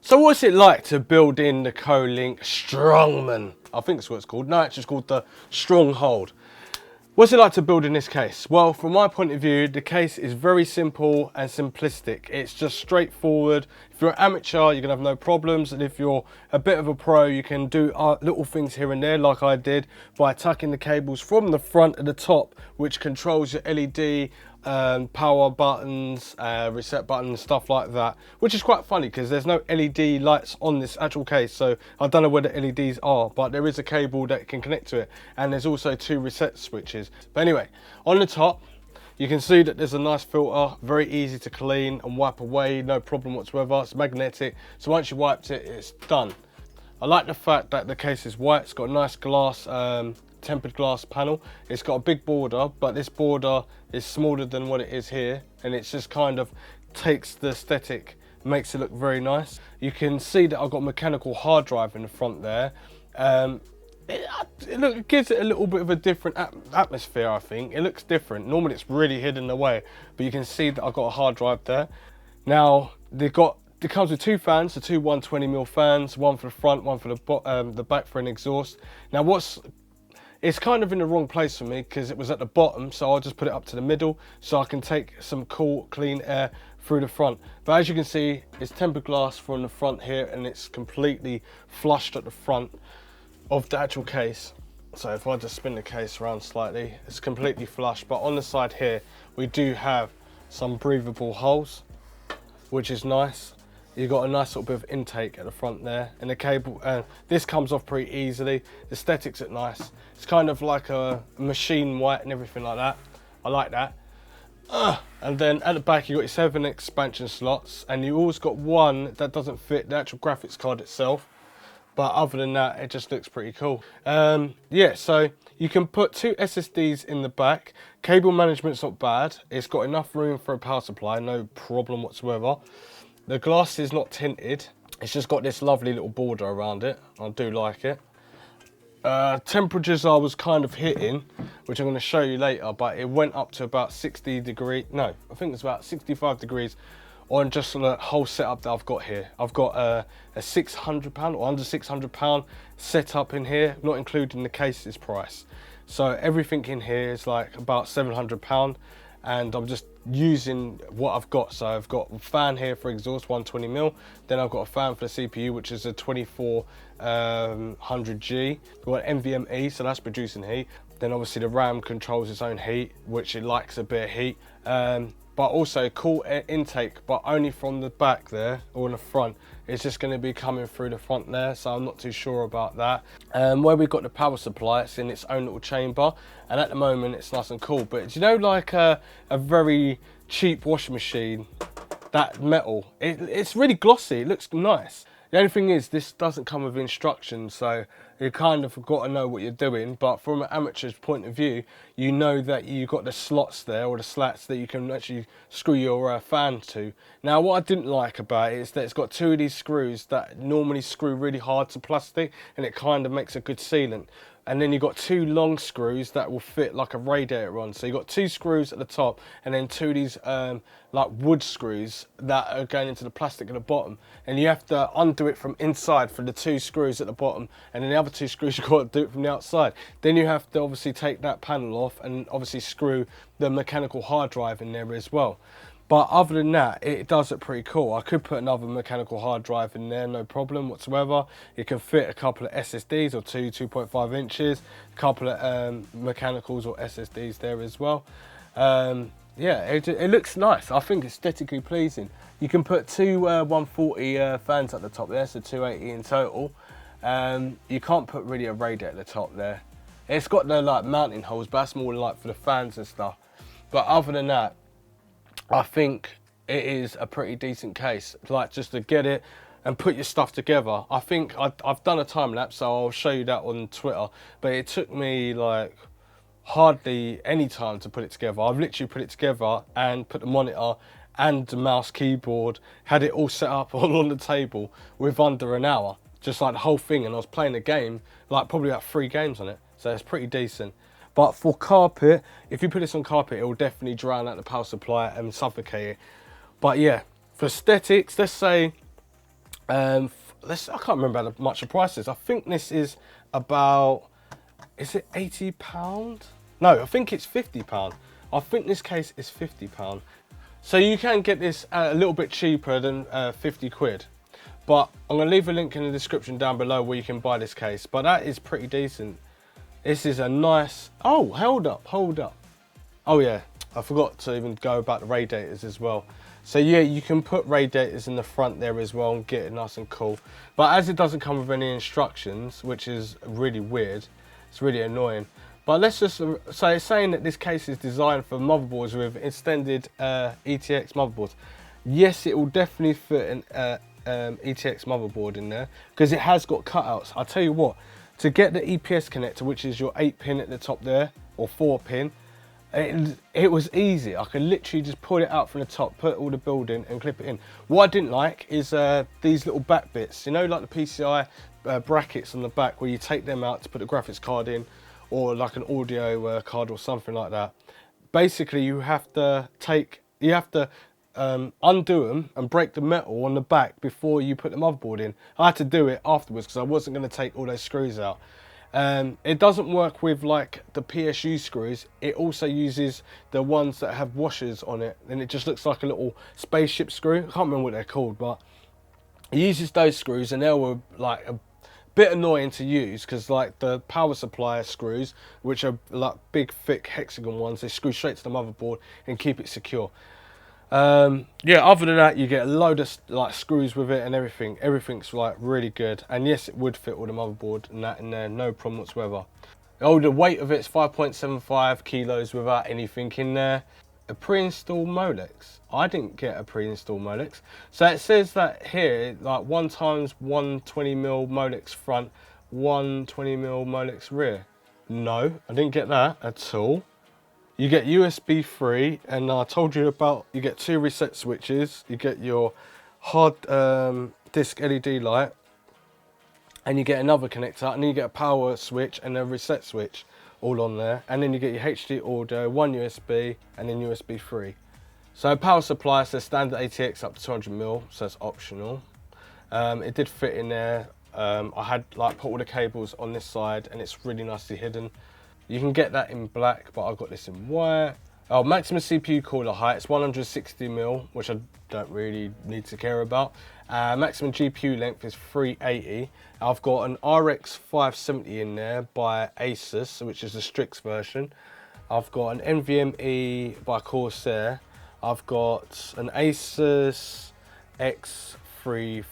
So what's it like to build in the Colink Strongman? I think that's what it's called. No, it's just called the Stronghold. What's it like to build in this case? Well, from my point of view, the case is very simple and simplistic. It's just straightforward. If you're an amateur, you're gonna have no problems. And if you're a bit of a pro, you can do little things here and there, like I did, by tucking the cables from the front to the top, which controls your LED, power buttons, reset buttons, stuff like that, which is quite funny because there's no LED lights on this actual case, so I don't know where the LEDs are, but there is a cable that can connect to it, and there's also 2 reset switches. But anyway, on the top you can see that there's a nice filter, very easy to clean and wipe away, no problem whatsoever. It's magnetic, so once you wiped it, it's done. I like the fact that the case is white. It's got a nice glass, tempered glass panel. It's got a big border, but this border is smaller than what it is here, and it just kind of takes the aesthetic, makes it look very nice. You can see that I've got a mechanical hard drive in the front there. It gives it a little bit of a different atmosphere, I think. It looks different. Normally it's really hidden away, but you can see that I've got a hard drive there. Now, it comes with 2 fans, the 2 120mm fans, one for the front, one for the back for an exhaust. Now it's kind of in the wrong place for me because it was at the bottom, so I'll just put it up to the middle so I can take some cool, clean air through the front. But as you can see, it's tempered glass from the front here, and it's completely flushed at the front of the actual case. So if I just spin the case around slightly, it's completely flush. But on the side here, we do have some breathable holes, which is nice. You've got a nice little bit of intake at the front there, and the cable, this comes off pretty easily. The aesthetics are nice. It's kind of like a machine white and everything like that. I like that. And then at the back you got your 7 expansion slots, and you always got one that doesn't fit the actual graphics card itself. But other than that, it just looks pretty cool. Yeah, so you can put 2 SSDs in the back. Cable management's not bad. It's got enough room for a power supply, no problem whatsoever. The glass is not tinted. It's just got this lovely little border around it. I do like it. Temperatures I was kind of hitting, which I'm going to show you later, but it went up to about 60 degrees. No, I think it's about 65 degrees on just the whole setup that I've got here. I've got a £600 or under £600 setup in here, not including the case's price. So everything in here is like about £700, and I'm just using what I've got. So I've got a fan here for exhaust, 120mm. Then I've got a fan for the CPU, which is a 2400G. We've got NVMe, so that's producing heat. Then obviously the RAM controls its own heat, which it likes a bit of heat. But also cool intake, but only from the back there or in the front. It's just going to be coming through the front there, so I'm not too sure about that. Where we've got the power supply, it's in its own little chamber, and at the moment it's nice and cool. But do you know, like a very cheap washing machine, that metal, it's really glossy, it looks nice. The only thing is, this doesn't come with instructions, so you kind of got to know what you're doing. But from an amateur's point of view, you know that you've got the slots there, or the slats that you can actually screw your fan to. Now, what I didn't like about it is that it's got 2 of these screws that normally screw really hard to plastic, and it kind of makes a good sealant. And then you've got 2 long screws that will fit like a radiator on. So you've got 2 screws at the top, and then 2 of these like wood screws that are going into the plastic at the bottom. And you have to undo it from inside for the 2 screws at the bottom, and then the other 2 screws you've got to do it from the outside. Then you have to obviously take that panel off and obviously screw the mechanical hard drive in there as well. But other than that, it does look pretty cool. I could put another mechanical hard drive in there, no problem whatsoever. It can fit a couple of SSDs or 2.5 inches, a couple of mechanicals or SSDs there as well. Yeah, it looks nice. I think it's aesthetically pleasing. You can put 2 140 fans at the top there, so 280 in total. You can't put really a radiator at the top there. It's got the like mounting holes, but that's more like for the fans and stuff. But other than that, I think it is a pretty decent case, like just to get it and put your stuff together. I think I've done a time lapse, so I'll show you that on Twitter, but it took me like hardly any time to put it together. I've literally put it together and put the monitor and the mouse, keyboard, had it all set up all on the table with under an hour, just like the whole thing. And I was playing a game, like probably about 3 games on it, so it's pretty decent. But for carpet, if you put this on carpet, it will definitely drown out the power supply and suffocate it. But yeah, for aesthetics, let's say I can't remember how much the price is. I think this is about, is it £80? No, I think it's £50. I think this case is £50. So you can get this a little bit cheaper than 50 quid. But I'm going to leave a link in the description down below where you can buy this case. But that is pretty decent. This is a nice, oh, hold up. Oh yeah, I forgot to even go about the radiators as well. So yeah, you can put radiators in the front there as well and get it nice and cool. But as it doesn't come with any instructions, which is really weird, it's really annoying. But let's just, so it's saying that this case is designed for motherboards with extended ETX motherboards. Yes, it will definitely fit an ETX motherboard in there because it has got cutouts. I'll tell you what, to get the EPS connector, which is your 8 pin at the top there, or 4 pin, it was easy. I could literally just pull it out from the top, put all the build in and clip it in. What I didn't like is these little back bits, you know, like the PCI brackets on the back where you take them out to put the graphics card in, or like an audio card or something like that. Basically, you have to undo them and break the metal on the back before you put the motherboard in. I had to do it afterwards because I wasn't going to take all those screws out. It doesn't work with like the PSU screws. It also uses the ones that have washers on it, and it just looks like a little spaceship screw. I can't remember what they're called, but it uses those screws, and they were like a bit annoying to use because like the power supply screws, which are like big thick hexagon ones, they screw straight to the motherboard and keep it secure. Yeah, other than that, you get a load of like screws with it and everything. Everything's like really good, and yes, it would fit with the motherboard and that in there, no problem whatsoever. Oh, the weight of it's 5.75 kilos without anything in there. A pre-installed Molex. I didn't get a pre-installed Molex. So it says that here, like 1 times 120mm Molex front, 120mm Molex rear. No, I didn't get that at all. You get USB 3, and I told you about, you get 2 reset switches, you get your hard disk LED light, and you get another connector, and then you get a power switch and a reset switch all on there, and then you get your HD audio, 1 USB, and then USB 3. So power supply says standard ATX up to 200mm, so it's optional. It did fit in there. I had like put all the cables on this side, and it's really nicely hidden. You can get that in black, but I've got this in white. Oh, maximum CPU cooler height, it's 160mm, which I don't really need to care about. Maximum GPU length is 380. I've got an RX 570 in there by Asus, which is the Strix version. I've got an NVMe by Corsair. I've got an Asus X350,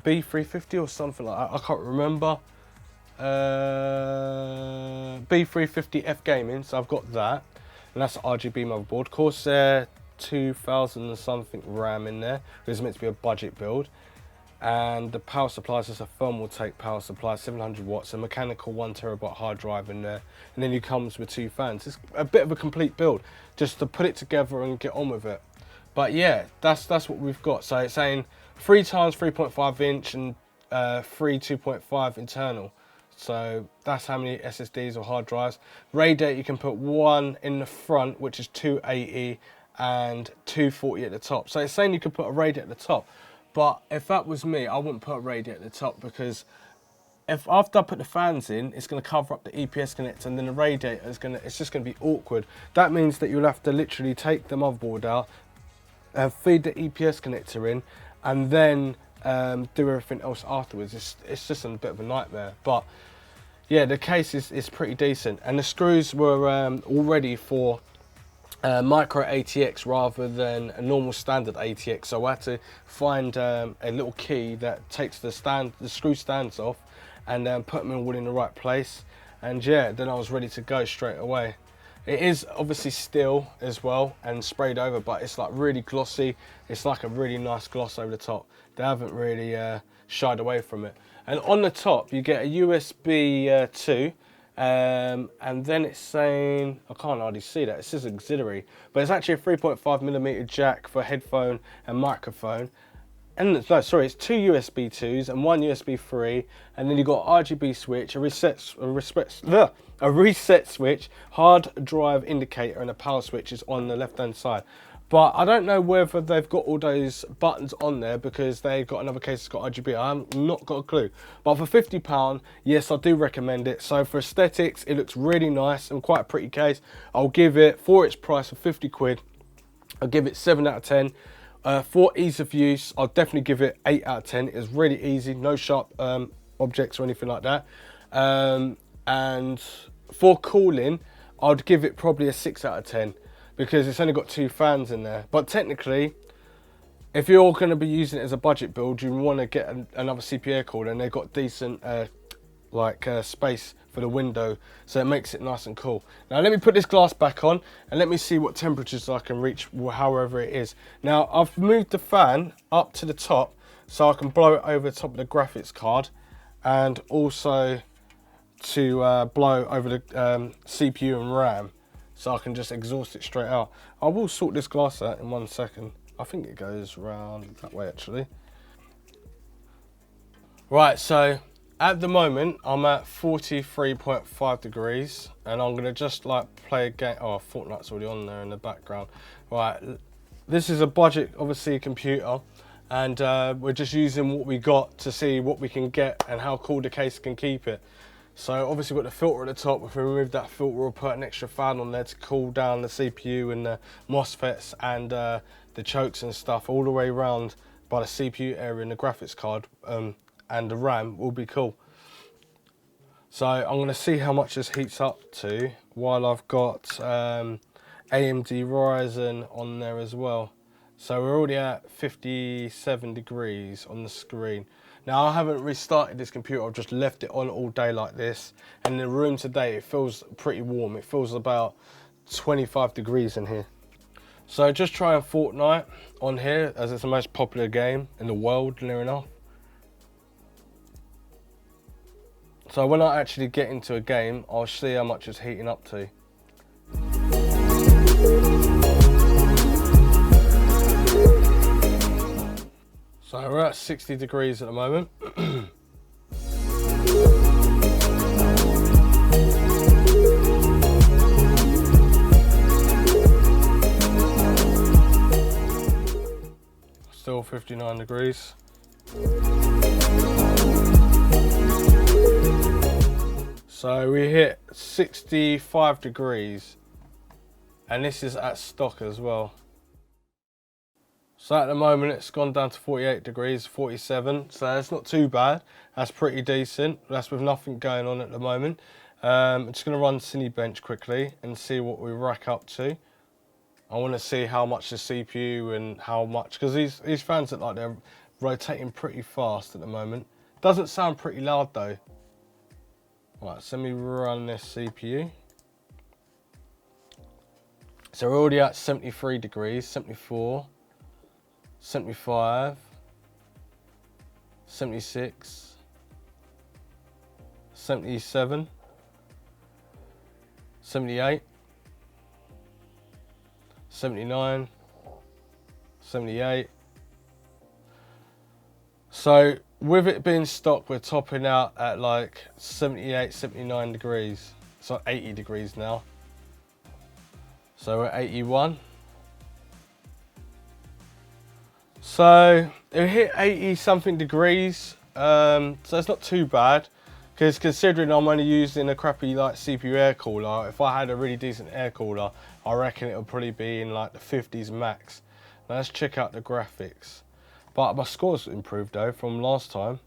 B350 or something like that, I can't remember. B350F Gaming, so I've got that, and that's an RGB motherboard. Corsair 2000 and something RAM in there, because it's meant to be a budget build. And the power supply is just a Thermaltake power supply, 700 watts, a mechanical 1TB hard drive in there, and then it comes with 2 fans. It's a bit of a complete build, just to put it together and get on with it. But yeah, that's what we've got. So it's saying 3 times 3.5 inch and 3 2.5 internal. So that's how many SSDs or hard drives. Radiator, you can put 1 in the front, which is 280, and 240 at the top. So it's saying you could put a radiator at the top. But if that was me, I wouldn't put a radiator at the top, because if after I put the fans in, it's going to cover up the EPS connector, and then the radiator is it's just going to be awkward. That means that you'll have to literally take the motherboard out and feed the EPS connector in, and then do everything else afterwards. It's just a bit of a nightmare. But yeah, the case is pretty decent, and the screws were already for micro ATX rather than a normal standard ATX. So I had to find a little key that takes the screw stands off, and put them all in the right place. And yeah, then I was ready to go straight away. It is obviously steel as well and sprayed over, but it's like really glossy. It's like a really nice gloss over the top. They haven't really shied away from it. And on the top, you get a USB 2, and then it's saying, I can't hardly see that, it says auxiliary, but it's actually a 3.5mm jack for headphone and microphone. And no, sorry, it's 2 USB 2s and 1 USB 3, and then you've got RGB switch, a reset switch, hard drive indicator, and a power switch is on the left hand side. But I don't know whether they've got all those buttons on there because they've got another case that's got RGB. I've not got a clue. But for £50, yes, I do recommend it. So for aesthetics, it looks really nice and quite a pretty case. I'll give it, for its price of 50 quid, I'll give it 7 out of 10. For ease of use, I'll definitely give it 8 out of 10. It's really easy, no sharp objects or anything like that. And for cooling, I'd give it probably a 6 out of 10 because it's only got 2 fans in there. But technically, if you're going to be using it as a budget build, you want to get another CPU air cooler, and they've got decent space for the window, so it makes it nice and cool. Now let me put this glass back on and let me see what temperatures I can reach however it is. Now I've moved the fan up to the top so I can blow it over the top of the graphics card, and also to blow over the CPU and RAM, so I can just exhaust it straight out. I will sort this glass out in 1 second. I think it goes round that way actually. Right, so at the moment I'm at 43.5 degrees, and I'm gonna just like play a game. Oh, Fortnite's already on there in the background. Right, this is a budget obviously computer, and we're just using what we got to see what we can get and how cool the case can keep it. So obviously we've got the filter at the top. If we remove that filter, we'll put an extra fan on there to cool down the CPU and the MOSFETs and the chokes and stuff all the way around by the CPU area in the graphics card, and the RAM will be cool. So I'm going to see how much this heats up to while I've got AMD Ryzen on there as well. So we're already at 57 degrees on the screen. Now I haven't restarted this computer, I've just left it on all day like this, and in the room today it feels pretty warm. It feels about 25 degrees in here. So just trying Fortnite on here as it's the most popular game in the world, near enough. So when I actually get into a game, I'll see how much it's heating up to. So we're at 60 degrees at the moment. Still 59 degrees. So we hit 65 degrees, and this is at stock as well. So at the moment it's gone down to 48 degrees, 47, so that's not too bad. That's pretty decent. That's with nothing going on at the moment. I'm just going to run Cinebench quickly and see what we rack up to. I want to see how much the CPU and how much, because these fans look like they're rotating pretty fast at the moment. Doesn't sound pretty loud though. Right, so let me run this CPU. So we're already at 73 degrees, 74. 75, 76, 77, 78, 79, 78. So with it being stock, we're topping out at like 78, 79 degrees. It's like 80 degrees now. So we're at 81. So it hit 80 something degrees, so it's not too bad, because considering I'm only using a crappy like CPU air cooler, if I had a really decent air cooler, I reckon it would probably be in like the 50s max. Now let's check out the graphics. But my scores improved though from last time,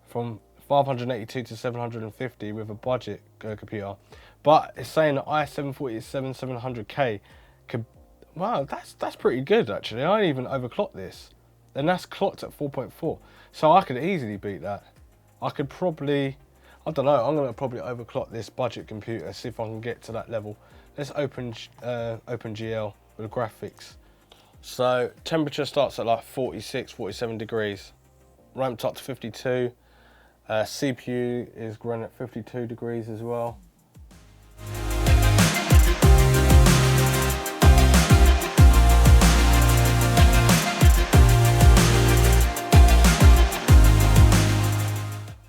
from 582 to 750 with a budget computer. But it's saying that i7-47-700K could, wow, that's pretty good actually. I didn't even overclock this. And that's clocked at 4.4. So I could easily beat that. I could probably, I don't know, I'm gonna probably overclock this budget computer, see if I can get to that level. Let's open OpenGL with the graphics. So temperature starts at like 46, 47 degrees. Ramped up to 52. CPU is running at 52 degrees as well.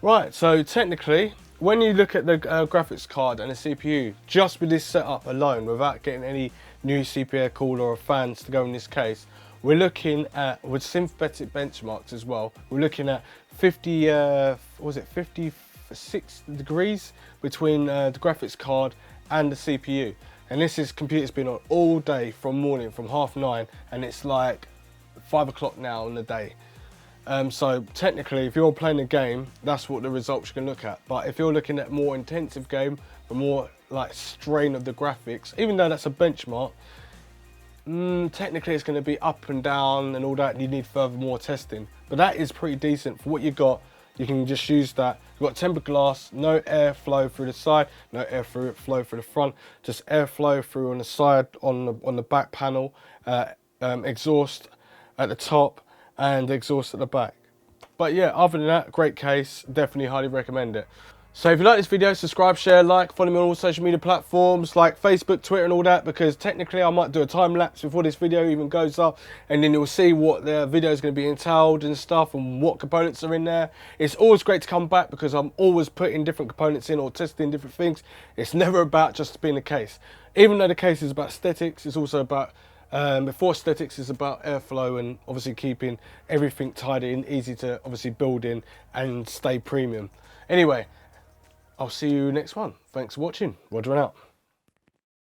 Right, so technically, when you look at the graphics card and the CPU, just with this setup alone, without getting any new CP cooler or fans to go in this case, we're looking at, with synthetic benchmarks as well, we're looking at 56 degrees between the graphics card and the CPU. And this computer's been on all day from morning, from 9:30, and it's like 5 o'clock now in the day. So technically, if you're playing a game, that's what the results you can look at. But if you're looking at more intensive game, the more like strain of the graphics, even though that's a benchmark, technically it's going to be up and down and all that. You need further more testing, but that is pretty decent for what you got. You can just use that. You've got tempered glass, no airflow through the side, no airflow through the front, just airflow through on the side, on the back panel, exhaust at the top and exhaust at the back. But yeah, other than that, great case, definitely highly recommend it. So if you like this video, subscribe, share, like, follow me on all social media platforms like Facebook, Twitter and all that, because technically I might do a time lapse before this video even goes up, and then you'll see what the video is going to be entailed and stuff and what components are in there. It's always great to come back because I'm always putting different components in or testing different things. It's never about just being a case. Even though the case is about aesthetics, it's also about, before aesthetics, is about airflow and obviously keeping everything tidy and easy to obviously build in and stay premium. Anyway, I'll see you next one. Thanks for watching. Roger and out.